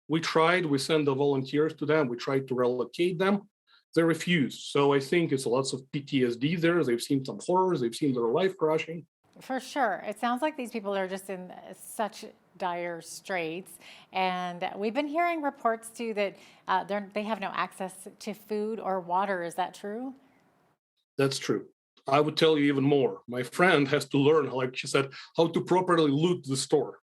We tried, we sent the volunteers to them. We tried to relocate them. They refused. So I think it's lots of PTSD there. They've seen some horrors. They've seen their life crashing. For sure. It sounds like these people are just in such dire straits. And we've been hearing reports too that they have no access to food or water. Is that true? That's true. I would tell you even more. My friend has to learn, like she said, how to properly loot the store.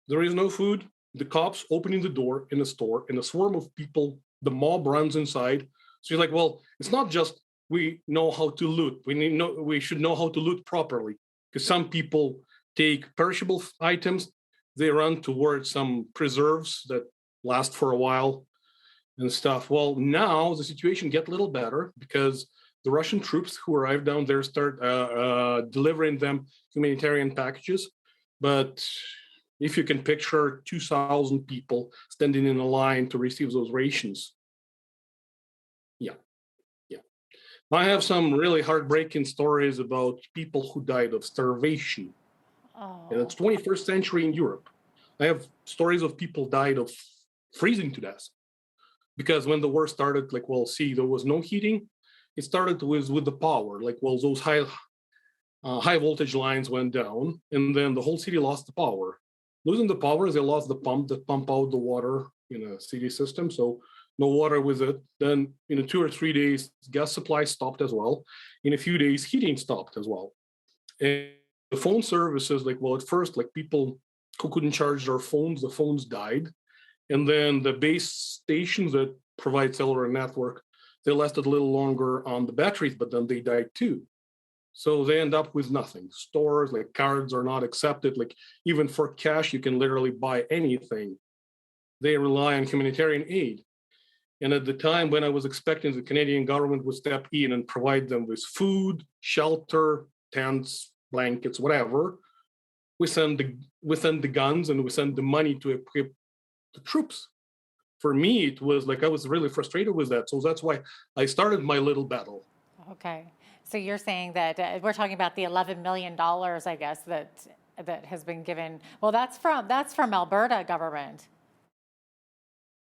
There is no food. The cops opening the door in a store, and a swarm of people, the mob runs inside. So you're like, well, it's not just we know how to loot. We should know how to loot properly, because some people take perishable items, they run towards some preserves that last for a while and stuff. Well, now the situation get a little better because the Russian troops who arrived down there start delivering them humanitarian packages. But if you can picture 2,000 people standing in a line to receive those rations. Yeah. I have some really heartbreaking stories about people who died of starvation. Oh. And it's 21st century in Europe. I have stories of people died of freezing to death. Because when the war started, like, well, see, there was no heating. It started with the power. Like, well, those high voltage lines went down, and then the whole city lost the power. Losing the power, they lost the pump that pump out the water in a city system. So no water with it. Then in 2 or 3 days, gas supply stopped as well. In a few days, heating stopped as well. And the phone services, like, well, at first, like people who couldn't charge their phones, the phones died. And then the base stations that provide cellular network, they lasted a little longer on the batteries, but then they died too. So they end up with nothing. Stores, like cards are not accepted. Like even for cash, you can literally buy anything. They rely on humanitarian aid. And at the time when I was expecting the Canadian government would step in and provide them with food, shelter, tents, blankets, whatever, we send the guns and we send the money to equip the troops. For me, it was like I was really frustrated with that. So that's why I started my little battle. Okay. So you're saying that we're talking about the $11 million, I guess, that has been given. Well, that's from Alberta government.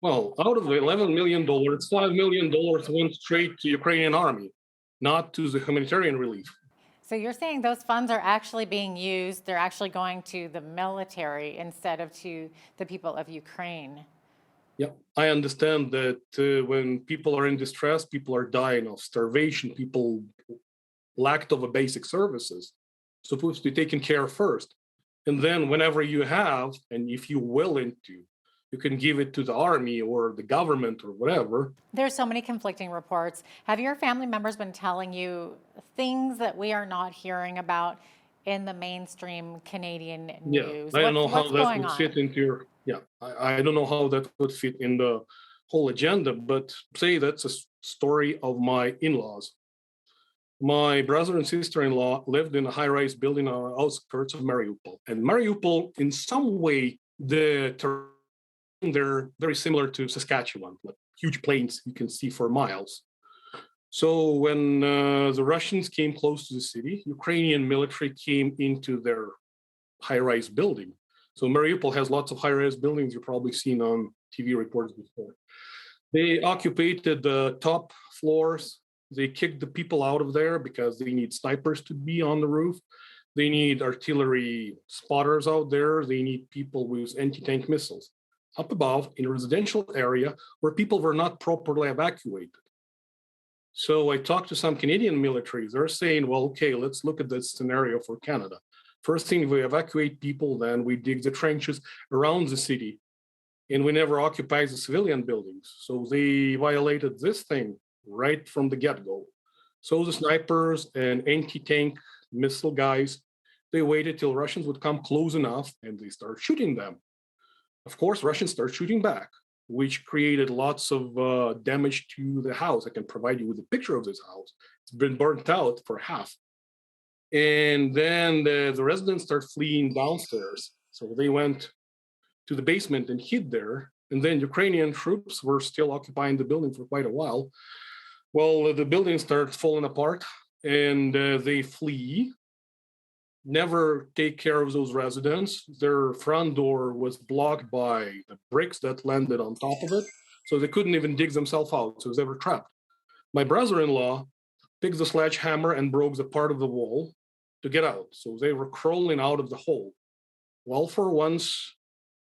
Well, out of the $11 million, $5 million went straight to Ukrainian army, not to the humanitarian relief. So you're saying those funds are actually being used, they're actually going to the military instead of to the people of Ukraine. Yeah, I understand that when people are in distress, people are dying of starvation, people lack of basic services, supposed to be taken care of first. And then whenever you have, and if you're willing to, you can give it to the army or the government or whatever. There's so many conflicting reports. Have your family members been telling you things that we are not hearing about in the mainstream Canadian news? I don't know how that would on? fit into your, I don't know how that would fit in the whole agenda, but say that's a story of my in-laws. My brother and sister-in-law lived in a high-rise building on the outskirts of Mariupol. And Mariupol, in some way, they're very similar to Saskatchewan, like huge plains you can see for miles. So when the Russians came close to the city, Ukrainian military came into their high-rise building. So Mariupol has lots of high-rise buildings you've probably seen on TV reports before. They occupied the top floors. They kicked the people out of there because they need snipers to be on the roof. They need artillery spotters out there. They need people with anti-tank missiles up above in a residential area where people were not properly evacuated. So I talked to some Canadian militaries. They're saying, well, okay, let's look at this scenario for Canada. First thing, we evacuate people, then we dig the trenches around the city, and we never occupy the civilian buildings. So they violated this thing right from the get-go. So the snipers and anti-tank missile guys, they waited till Russians would come close enough and they start shooting them. Of course, Russians start shooting back, which created lots of damage to the house. I can provide you with a picture of this house. It's been burnt out for half. And then the residents start fleeing downstairs. So they went to the basement and hid there. And then Ukrainian troops were still occupying the building for quite a while. Well, the building starts falling apart and they flee. Never take care of those residents. Their front door was blocked by the bricks that landed on top of it. So they couldn't even dig themselves out. So they were trapped. My brother-in-law picked the sledgehammer and broke the part of the wall to get out. So they were crawling out of the hole. Well, for once,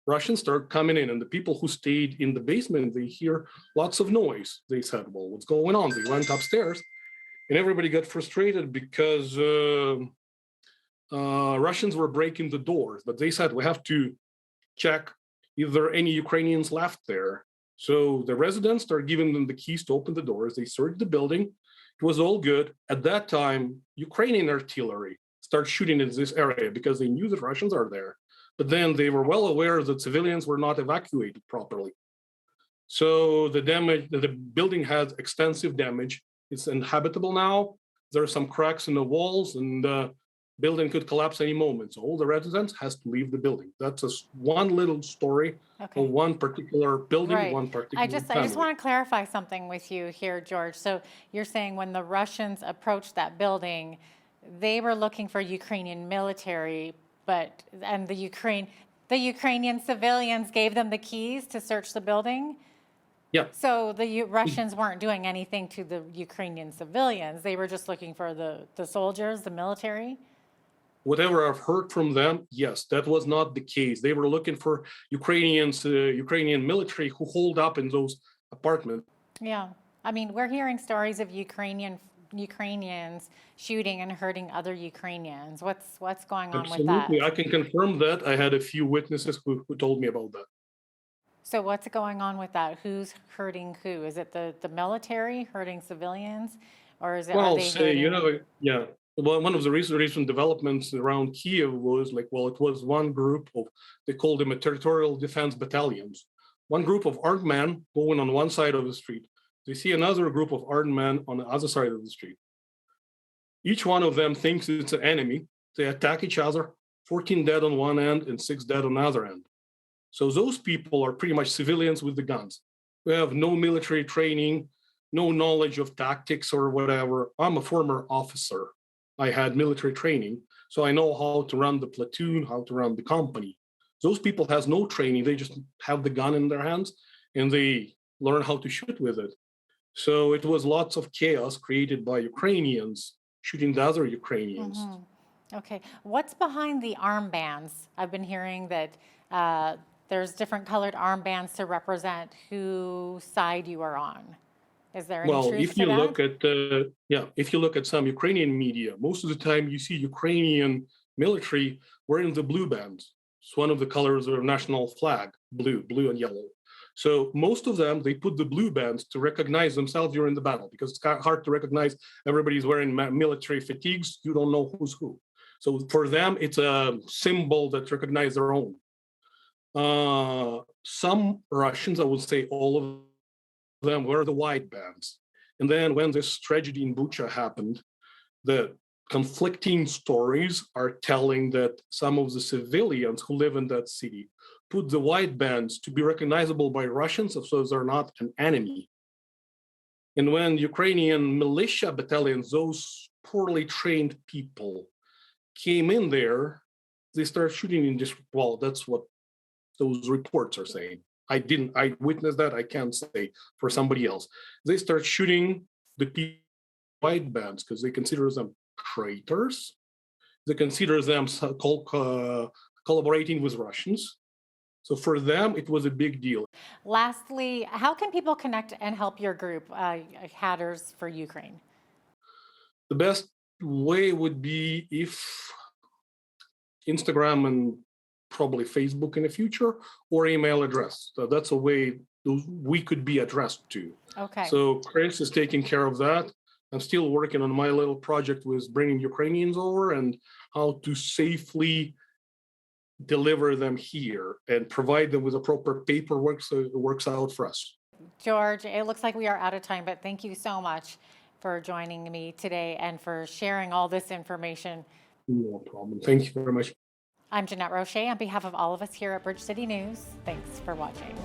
Russians start coming in, and the people who stayed in the basement, they hear lots of noise. They said, well, what's going on? They went upstairs, and everybody got frustrated because Russians were breaking the doors, but they said, we have to check if there are any Ukrainians left there. So the residents started giving them the keys to open the doors. They searched the building. It was all good. At that time, Ukrainian artillery started shooting in this area because they knew that Russians are there. But then they were well aware that civilians were not evacuated properly. So the building has extensive damage. It's inhabitable now. There are some cracks in the walls, and the building could collapse any moment. So all the residents has to leave the building. That's one little story of one particular building, one particular I just want to clarify something with you here, George. So you're saying when the Russians approached that building, they were looking for Ukrainian military, and the Ukrainian civilians gave them the keys to search the building? Yeah. So the Russians weren't doing anything to the Ukrainian civilians. They were just looking for the soldiers, the military? Whatever I've heard from them, yes, that was not the case. They were looking for Ukrainian military who holed up in those apartments. Yeah. I mean, we're hearing stories of Ukrainians shooting and hurting other Ukrainians. What's going on with that? Absolutely. I can confirm that. I had a few witnesses who told me about that. So what's going on with that? Who's hurting who? Is it the military hurting civilians? Or is it, well, are they hating? Well, one of the recent developments around Kiev was it was one group of, they called them a territorial defense battalions. One group of armed men going on one side of the street. They see another group of armed men on the other side of the street. Each one of them thinks it's an enemy. They attack each other, 14 dead on one end and 6 dead on the other end. So those people are pretty much civilians with the guns. We have no military training. no knowledge of tactics or whatever. I'm a former officer. I had military training, so I know how to run the platoon, how to run the company. Those people has no training. They just have the gun in their hands and they learn how to shoot with it. So it was lots of chaos created by Ukrainians shooting the other Ukrainians. Okay, what's behind the armbands? I've been hearing that there's different colored armbands to represent whose side you are on. Is there any Well, truth if to you that? look at if you look at some Ukrainian media, most of the time you see Ukrainian military wearing the blue bands. It's one of the colors of their national flag, blue and yellow. So most of them, they put the blue bands to recognize themselves during the battle, because it's kind of hard to recognize. Everybody's wearing military fatigues. You don't know who's who. So for them, it's a symbol that recognizes their own. Some Russians, I would say all of them, wear the white bands. And then when this tragedy in Bucha happened, the conflicting stories are telling that some of the civilians who live in that city put the white bands to be recognizable by Russians, so they're not an enemy. And when Ukrainian militia battalions, those poorly trained people, came in there, they started shooting in this. Well, that's what those reports are saying. I witnessed that. I can't say for somebody else. They start shooting the people white bands because they consider them traitors. They consider them collaborating with Russians. So for them, it was a big deal. Lastly, how can people connect and help your group, Hatters for Ukraine? The best way would be if Instagram and probably Facebook in the future, or email address. So that's a way we could be addressed to. Okay. So Chris is taking care of that. I'm still working on my little project with bringing Ukrainians over and how to safely deliver them here and provide them with the proper paperwork so it works out for us. George, it looks like we are out of time, but thank you so much for joining me today and for sharing all this information. No problem. Thank you very much. I'm Jeanette Roche on behalf of all of us here at Bridge City News. Thanks for watching.